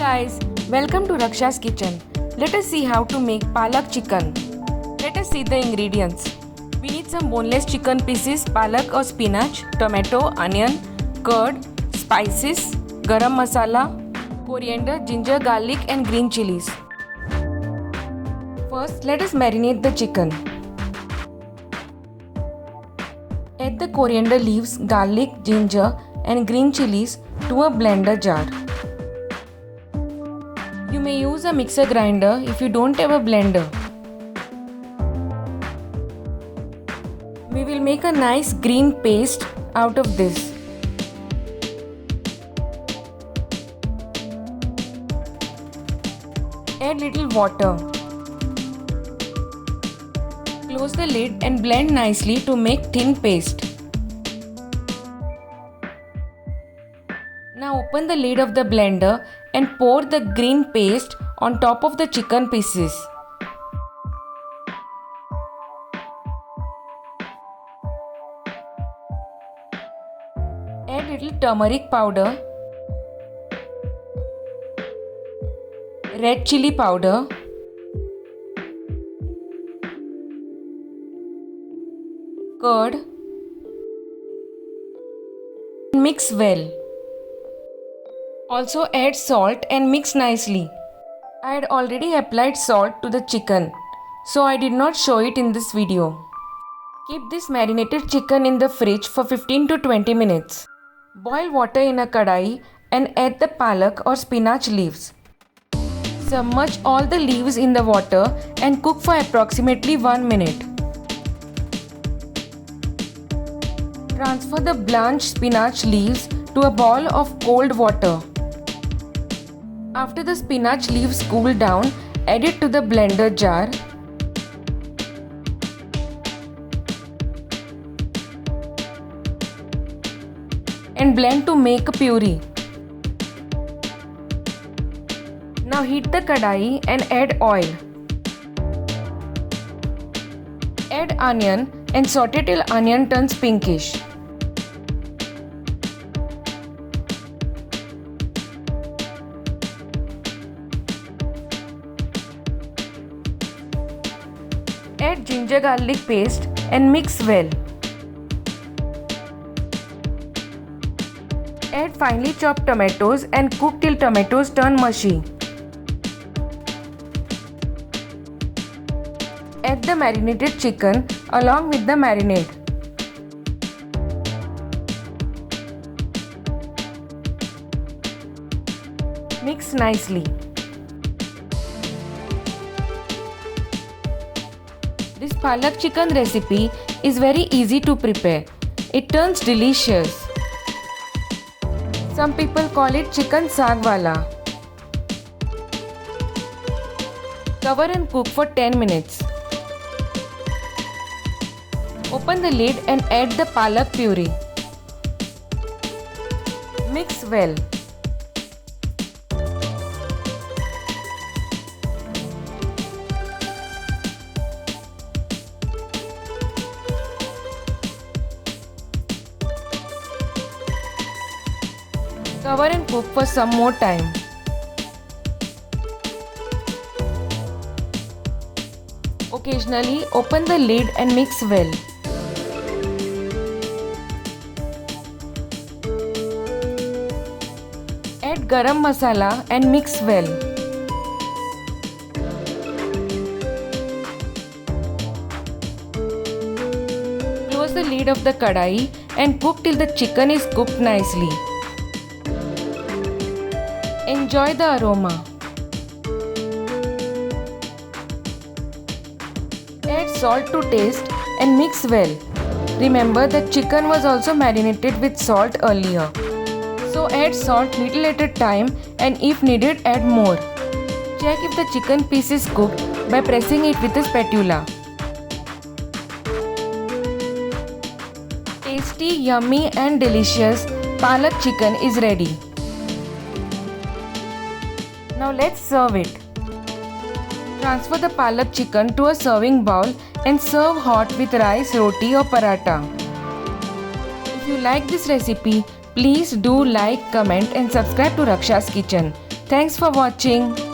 guys, welcome to Raksha's kitchen. Let us see how to make palak chicken. Let us see the ingredients. We need some boneless chicken pieces, palak or spinach, tomato, onion, curd, spices, garam masala, coriander, ginger, garlic and green chilies. First, let us marinate the chicken. Add the coriander leaves, garlic, ginger and green chilies to a blender jar. You may use a mixer grinder if you don't have a blender. We will make a nice green paste out of this. Add little water. Close the lid and blend nicely to make thin paste. Now open the lid of the blender and pour the green paste on top of the chicken pieces. Add little turmeric powder, red chili powder, curd, mix well. Also add salt and mix nicely. I had already applied salt to the chicken, so I did not show it in this video. Keep this marinated chicken in the fridge for 15 to 20 minutes. Boil water in a kadai and add the palak or spinach leaves. Submerge all the leaves in the water and cook for approximately 1 minute. Transfer the blanched spinach leaves to a bowl of cold water. After the spinach leaves cool down, add it to the blender jar. And blend to make a puree. Now heat the kadai and add oil. Add onion and saute till onion turns pinkish. Add ginger garlic paste and mix well. Add finely chopped tomatoes and cook till tomatoes turn mushy. Add the marinated chicken along with the marinade. Mix nicely. This palak chicken recipe is very easy to prepare. It turns delicious. Some people call it chicken saagwala. Cover and cook for 10 minutes. Open the lid and add the palak puree. Mix well. Cover and cook for some more time. Occasionally open the lid and mix well. Add garam masala and mix well. Close the lid of the kadai and cook till the chicken is cooked nicely. Enjoy the aroma. Add salt to taste and mix well. Remember that chicken was also marinated with salt earlier. So add salt little at a time and if needed add more. Check if the chicken piece is cooked by pressing it with a spatula. Tasty, yummy and delicious palak chicken is ready. Now let's serve it. Transfer the palak chicken to a serving bowl and serve hot with rice, roti or paratha. If you like this recipe, please do like, comment and subscribe to Raksha's Kitchen. Thanks for watching.